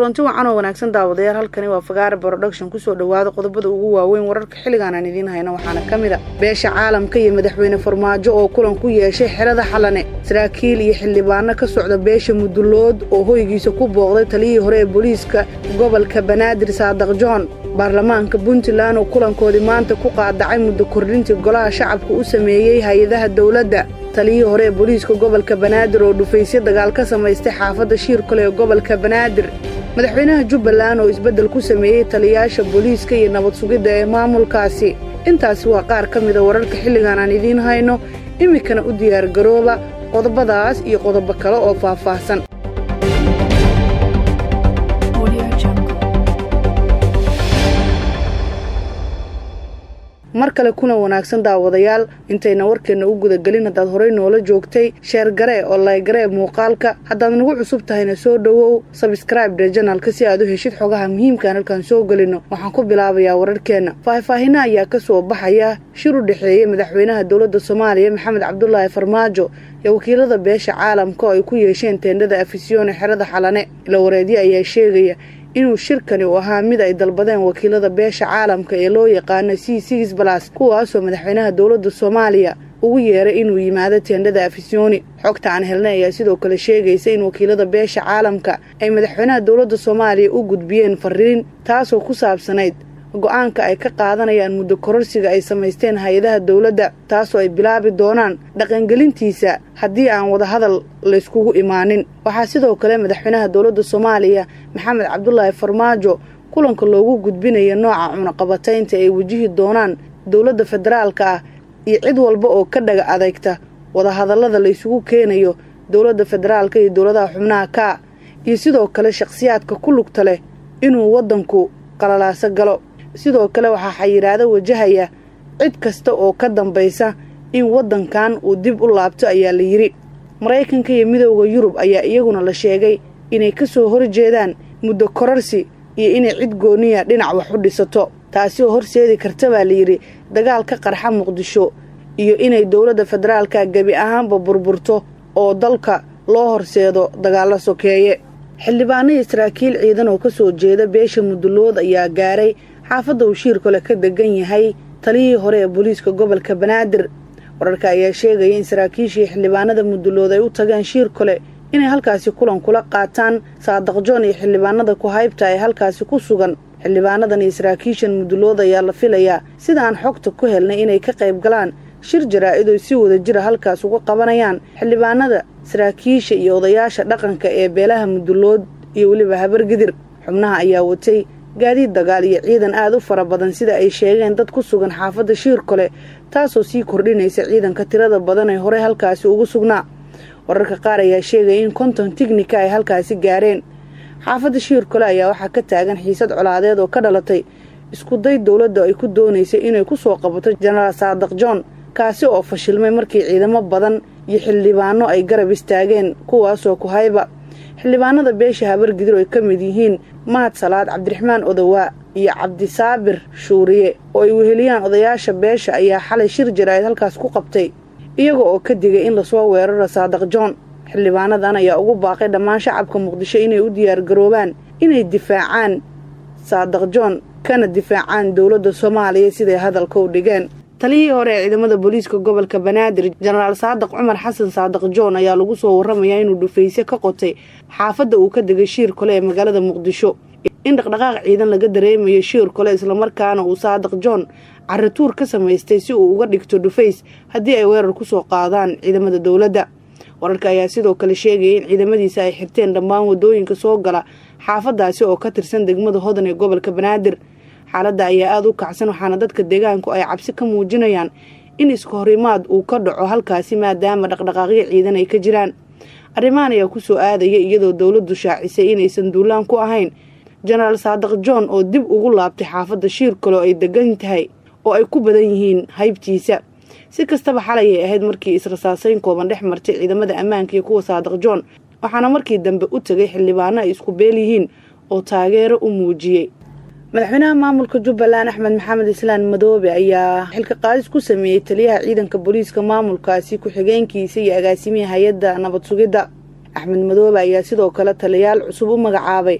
kulanti wacan oo wanaagsan daawadayaal halkani waa Fagaare Production ku soo dhawaado qodobada ugu waaweyn wararka xilligan aan idin hayno waxaana kamid ah beesha caalamka iyo madaxweyne Farmaajo oo kulan ku yeeshay xirada Xalane saraakiil iyo xildhibaano ka socda beesha Mudulood oo hoygiisa ku booqday taliyii hore ee booliiska gobolka Banaadir Saadaq John baarlamaanka Puntland oo kulankoodii maanta ku qaadacay muddo kordhinta golaha shacabka u sameeyay hay'adaha dawladda taliyii hore ee booliiska gobolka Banaadir oo dhufaysay dagaal ka samaystay xaafadda Shirkale ee gobolka Banaadir madaxweynaha Jubbaland oo isbedel ku sameeyay taliyaasha booliiska iyo nabad sugidda ee maamulkaasi intaas waa qaar ka mid ah wararka xilligan aan idin hayno imikana u diyaar garooba qodobadaas iyo qodobo kale oo faahfaahsan markale kuna wanaagsan daawadayaal intayna warkeena u guda galin hadaad horey noola joogtay share gare oo like gare muuqaalka hadaad nagu cusub tahayna soo dhawow subscribe channelka si aad u heshid xogaha muhiimka ah halkan soo galino waxaan ku bilaabayaa wararkeena faahfaahin ayaa ka soo baxaya shir u dhaxeeyay madaxweynaha dawladda Soomaaliya Maxamed Cabdullaahi Farmaajo iyo wakiilada beesha caalamka oo ay ku yeesheen teendada afisyoone xirada Xalane ila wareedii ayaa sheegaya inuu shirkani u ahaa mid ay dalbadeen wakiilada beesha caalamka ee loo yaqaan C6+ kuwaas oo madaxweynaha dawladda Soomaaliya ugu yeeray inuu yimaado teendada afisyoone xogta aan helnay ayaa sidoo kale sheegaysa in wakiilada beesha caalamka ay madaxweynaha dawladda Soomaaliya u gudbiyeen fariin taas oo ku saabsanayd go'aanka ay ka qaadanayaan muddo kororsiga ay sameysteen hay'adaha dawladda taas oo ay bilaabi doonaan dhaqangelintiisa haddii aan wada hadal la iskugu imaanin waxaa sidoo kale madaxweynaha dawladda Soomaaliya Maxamed Cabdullaahi Farmaajo kulanka loogu gudbinayo nooca cunaqabataynta ay wajihi doonaan dawladda federaalka ah iyo cid walba oo ka dhaga adeegta wada hadallada la isugu keenayo dawladda federaalka iyo dawladaha xubnaha ka iyo sidoo kale shakhsiyaadka ku lugta leh inuu wadanku qalalaasa galo sidoo kale waxaa xayiraado wajahaya cid kasta oo ka dambaysa in wadankan uu dib u laabto ayaa la yiri Mareykanka iyo Midowga Yurub ayaa iyaguna la sheegay inay ka soo horjeedaan muddo kororsi iyo inay cid gooniya dhinac wax u dhisato taasi oo horseedi karta baa la yiri dagaal ka qarxa Muqdisho iyo inay dawladda federaalka gabi ahaanba burburto oo dalka loo horseedo dagaal sokeeye xildhibaano saraakiil ciidan oo ka soo jeeda beesha Mudulood ayaa gaaray xaafadda uu Shirkale ka degan yahay taliyii hore ee booliiska gobolka Banaadir wararka ayaa sheegay in saraakiishii xildhibaanada Mudulood ay u tageen Shirkale inay halkaasi kulan kula qaataan Saadaq John iyo xildhibaanada ku haybta ay halkaasi ku sugan xildhibaanadan iyo saraakiishan Mudulood ayaa la filayaa sida aan xogta ku helnay inay ka qayb galaan shir jaraa'id oo si wada jir halkaas uga qabanayaan xildhibaanada saraakiisha iyo odayaasha dhaqanka ee beelaha Mudulood iyo waliba Habargidir xubnaha ayaa watay gaadiid dagaal iyo ciidan aad u fara badan sida ay sheegeen dad ku sugan xaafadda Shirkale taasoo sii kordhinaysa ciidanka tirada badan ee hore halkaasi ugu sugnaa wararka qaar ayaa sheegay in konton tignika ay halkaasi gaareen xaafadda Shirkale ayaa waxaa ka taagan xiisad colaadeed oo ka dhalatay isku day dawladda ay ku doonaysay inay ku soo qabato General Saadaq John kaasi oo fashilmay markii ciidamo badan iyo xildhibaano ay garab istaageen kuwaas oo ku hayba xildhibaanada beesha Habargidir oo ka mid yihiin Mahad Salaad Cabdiraxmaan Odawa iyo Cabdi Saabir Shuuriye oo ay weheliyaan odayaasha beesha ayaa xalay shir jaraa'id halkaas ku qabtay iyaga oo ka digay in la soo weeraro Saadaq John xildhibaanadan ayaa ugu baaqay dhammaan shacabka Muqdisho inay u diyaar garoobaan inay difaacaan Saadaq John kana difaacaan dawladda Soomaaliya sida hadalka u dhigeen taliyii hore ee ciidamada booliiska gobolka Banaadir General Saadaq Cumar Xasan Saadaq John ayaa lagu soo waramayaa inuu dhufaysay ka qotay xaafadda uu ka degay Shirkale ee magaalada Muqdisho in dhaqdhaqaaq ciidan laga dareemayo Shirkale isla markaana uu Saadaq John carratuur ka sameystay si uu uga dhigto dhufays haddii ay weerar ku soo qaadaan ciidamada dawladda wararka ayaa sidoo kale sheegay in ciidamadiisa ay xirteen dhammaan wadooyinka soo gala xaafadaasi oo ka tirsan degmada Hodan ee gobolka Banaadir xaaladda ayaa aad u kacsan waxaana dadka deegaanku ay cabsi ka muujinayaan in isku horimaad uu ka dhaco halkaasi maadaama dhaqdhaqaaqyo ciidan ay ka jiraan arrimahan ayaa ku soo aadaya iyadoo dawladdu shaacisay inaysan duulaan ku ahayn General Saadaq John oo dib ugu laabtay xaafadda Shirkale oo ay degan tahay oo ay ku badan yihiin haybtiisa si kastaba xalay ay ahayd markii israsaasayn kooban dhex martay ciidamada ammaanka iyo kuwa Saadaq John waxaana markii dambe u tagay xildhibaano ay isku beel yihiin oo taageero u muujiyay madaxweynaha maamulka Jubbaland Axmed Maxamed Islaan Madoobe ayaa xilka qaadis ku sameeyay taliyaha ciidanka booliiska maamulkaasi ku xigeenkiisa iyo agaasimiyaha hay'adda nabad sugidda Axmed Madoobe ayaa sidoo kale taliyaal cusub u magacaabay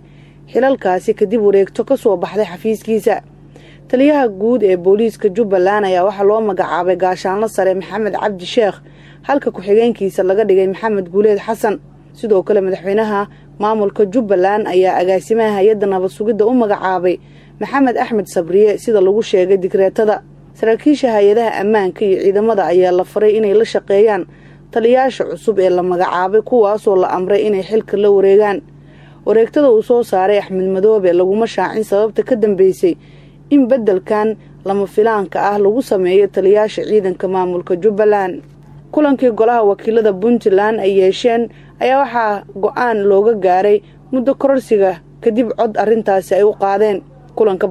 xilalkaasi kadib wareegto ka soo baxday xafiiskiisa. taliyaha guud ee booliiska Jubbaland ayaa waxaa loo magacaabay gaashaanle sare Maxamed Cabdi Sheekh halka ku-xigeenkiisa laga dhigay Maxamed Guuleed Xasan. sidoo kale madaxweynaha maamulka Jubbaland ayaa agaasimaha hay'adda nabad sugidda u magacaabay Maxamed Axmed Sabriye sida lagu sheegay digreetada. saraakiisha hay'adaha ammaanka iyo ciidamada ayaa la faray inay la shaqeeyaan taliyaasha cusub ee la magacaabay kuwaasoo la amray inay xilka la wareegaan. wareegtada uu soo saaray Axmed Madoobe laguma shaacin sababta ka dambeysay in beddelkan lama filaanka ah lagu sameeyo taliyaasha ciidanka maamulka Jubbaland. kulankii golaha wakiilada Puntland ay yeesheen ayaa waxaa go'aan looga gaaray muddo kororsiga kadib cod arrintaasi ay u qaadeen. kulanka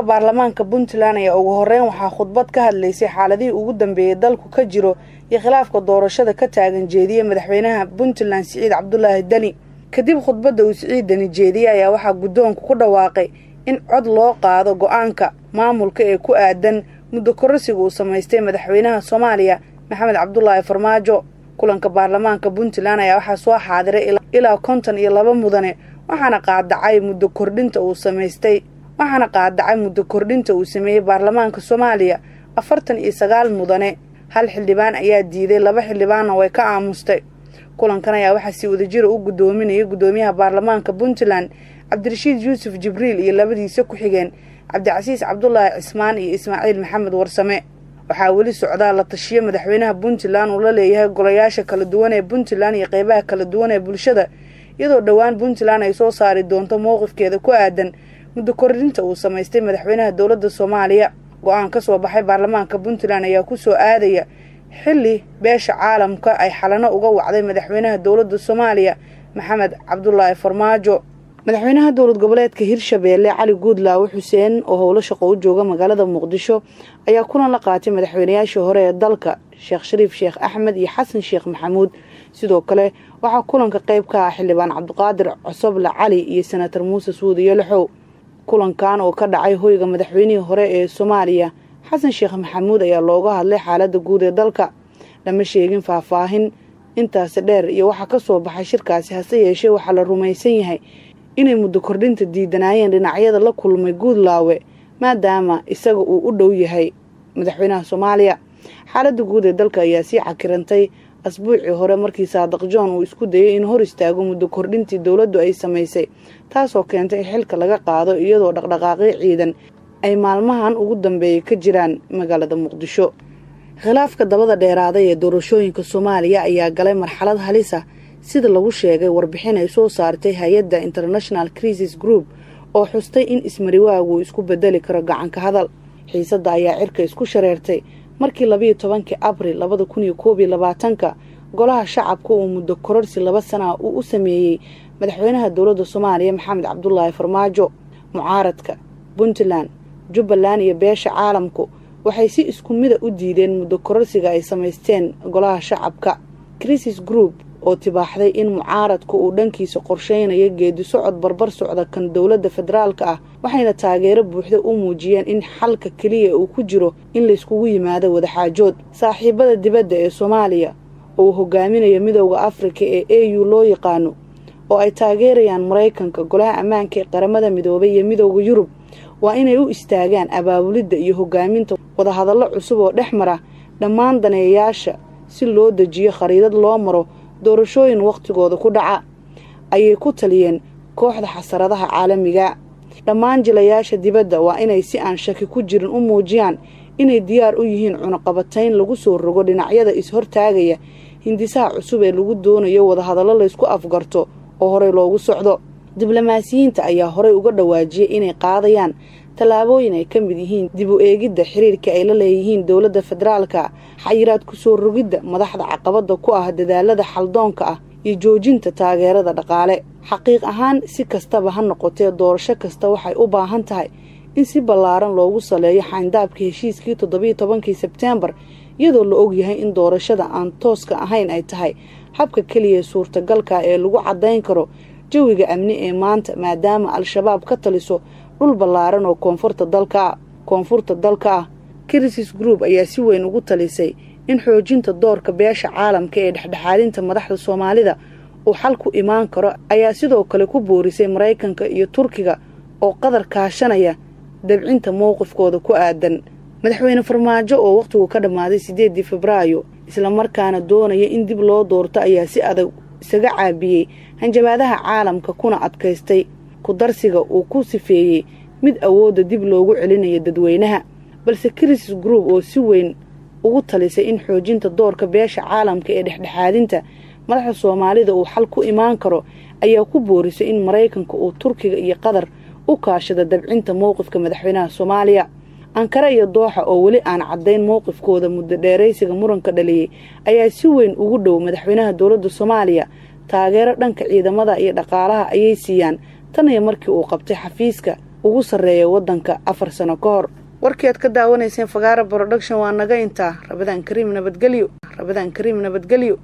baarlamaanka Puntland ayaa ugu horeyn waxaa khudbad ka hadlaysay xaaladii ugu dambeeyay dalku ka jiro iyo khilaafka doorashada ka taagan jeediyay madaxweynaha Puntland Siciid Cabdullaahi Dani. kadib khudbadda uu Siciid Dani jeediyay ayaa waxaa guddoonku ku dhawaaqay in cod loo qaado go'aanka maamulka ee ku aadan muddo kororsiga uu samaystay madaxweynaha Soomaaliya Maxamed Cabdullaahi Farmaajo. kulanka baarlamaanka Puntland ayaa waxaa soo xaadiray ilaa 52 mudane waxaana qaadacay muddo kordhinta uu sameeyay baarlamaanka Soomaaliya 49 mudane. hal xildhibaan ayaa diiday, 2 xildhibaanna way ka aamustay. kulankan ayaa waxaa si wadajir u gudoominayay gudoomiyaha baarlamaanka Puntland Cabdirashiid Yuusuf Jibriil iyo labadiisa ku xigeen Cabdicasiis Cabdullaahi Cismaan iyo Ismaaciil Maxamed Warsame. waxaa weli socdaa la tashiyo madaxweynaha Puntland uu la leeyahay golayaasha kala duwan ee Puntland iyo qaybaha kala duwan ee bulshada, iyadoo dhawaan Puntland ay soo saari doonto mowqifkeeda ku aadan muddo kordhinta uu samaystay madaxweynaha dowladda Soomaaliya. go'aan ka soo baxay baarlamaanka Puntland ayaa ku soo aadaya xilli beesha caalamka ay xalano uga wacday madaxweynaha dowladda Soomaaliya Maxamed Cabdullaahi Farmaajo. madaxweynaha dowlad goboleedka Hirshabeelle Cali Guudlaawe Xuseen oo howlo shaqo u jooga magaalada Muqdisho ayaa kulan la qaatay madaxweynayaashii hore ee dalka Sheekh Shariif Sheekh Axmed iyo Xasan Sheekh Maxamuud. sidoo kale waxaa kulanka qayb ka ah xildhibaan Cabdiqaadir Cosoble Cali iyo senator Muuse Suudi Yalaxow. kulankan oo ka dhacay hoyga madaxweynihii hore ee Soomaaliya Xasan Sheekh Maxamuud ayaa looga hadlay xaaladda guud ee dalka. lama sheegin faahfaahin intaas dheer iyo waxa ka soo baxay shirkaasi, hase yeeshee waxaa la rumaysan yahay inay muddo kordhinta diidanayeen dhinacyada la kulmay Guudlaawe maadaama isaga uu u dhow yahay madaxweynaha Soomaaliya. xaaladda guud ee dalka ayaa sii cakirantay asbuucii hore markii Saadiq John uu isku dayay in hor istaago muddo kordhintii dowladdu ay samaysay, taasoo keentay in xilka laga qaado iyadoo dhaqdhaqaaqyo ciidan ay maalmahan ugu dambeeyay ka jiraan magaalada Muqdisho. khilaafka dabada dheeraaday ee doorashooyinka Soomaaliya ayaa galay marxalad halis ah sida lagu sheegay warbixin ay soo saartay hay'adda International Crisis Group oo xustay in ismariwaagu isku bedeli karo gacan ka hadal. xiisadda ayaa cirka isku shareertay markii 12 Abriil 2021 golaha shacabka uu muddo kororsi 2 sano uu u sameeyay madaxweynaha dowladda Soomaaliya Maxamed Cabdullaahi Farmaajo. mucaaradka Puntland, Jubbaland iyo beesha caalamku waxay si isku mid ah u diideen muddo kororsiga ay samaysteen golaha shacabka. Crisis Group oo tibaaxday in mucaaradku uu dhankiisa qorsheynayo geedi socod barbar socda kan dowladda federaalka ah, waxayna taageero buuxda u muujiyeen in xalka kaliya uu ku jiro in la iskugu yimaado wadaxaajood. saaxiibada dibadda ee Soomaaliya oo hogaaminaya Midowga Afrika ee AU loo yaqaano oo ay taageerayaan Mareykanka, Golaha Ammaanka ee Qaramada Midoobay iyo Midowga Yurub waa inay u istaagaan abaabulidda iyo hogaaminta wadahadallo cusub oo dhexmara dhammaan daneeyayaasha si loo dejiyo khariidad loo maro doorashooyin waqtigooda ku dhaca, ayay ku taliyeen kooxda xasaradaha caalamiga. dhammaan jilayaasha dibadda waa inay si aan shaki ku jirin u muujiyaan inay diyaar u yihiin cunaqabatayn lagu soo rogo dhinacyada is-hortaagaya hindisaha cusub ee lagu doonayo wadahadallo la isku afgarto oo horey loogu socdo. diblomaasiyiinta ayaa horey uga dhawaajiyay inay qaadayaan tallaabooyin ay ka mid yihiin dib u eegidda xiriirka ay la leeyihiin dowladda federaalka, xayiraad ku soo rogidda madaxda caqabadda ku ah dadaalada xaldoonka ah iyo joojinta taageerada dhaqaale. xaqiiq ahaan si kastaba ha noqotee doorasho kasta waxay u baahan tahay in si ballaaran loogu saleeyo xayndaabka heshiiskii 17 Sebteembar, iyadoo la og yahay in doorashada aan tooska ahayn ay tahay habka kaliya suurtagalka ee lagu cadeyn karo jawiga amni ee maanta maadaama Al-Shabaab ka taliso dhul ballaaran oo koonfurta dalka ah. Crisis Group ayaa si weyn ugu talisay in xoojinta doorka beesha caalamka ee dhexdhexaadinta madaxda Soomaalida uu xal ku imaan karo ayaa sidoo kale ku boorisay Mareykanka iyo Turkiga oo qadar kaashanaya dabcinta mowqifkooda ku aadan. Madaxweyne Farmaajo oo waqtigu ka dhamaaday 8 Febraayo isla markaana doonaya in dib loo doorto ayaa si adag isaga caabiyay hanjabaadaha caalamka kuna adkaystay ku darsiga uu ku sifeeyay mid awooda dib loogu celinayo dadweynaha. balse Crisis Group oo si weyn ugu talisay in xoojinta doorka beesha caalamka ee dhexdhexaadinta madaxda Soomaalida uu xal ku imaan karo ayaa ku boorisay in Mareykanka oo Turkiga iyo Qatar u kaashado dabcinta mowqifka madaxweynaha Soomaaliya. Ankara iyo Dooxa oo wali aan cadeyn mowqifkooda muddo dheeraysiga muranka dhaliyay ayaa si weyn ugu dhow madaxweynaha dawladda Soomaaliya. Taageero dhanka ciidamada iyo dhaqaalaha ayay siiyaan tan iyo markii uu qabtay xafiiska ugu sareeya wadanka 4 sano ka hor. warkii aad ka daawanayseen Fagaara Production waa naga intaa. Rabadaan Kariim nabadgelyo.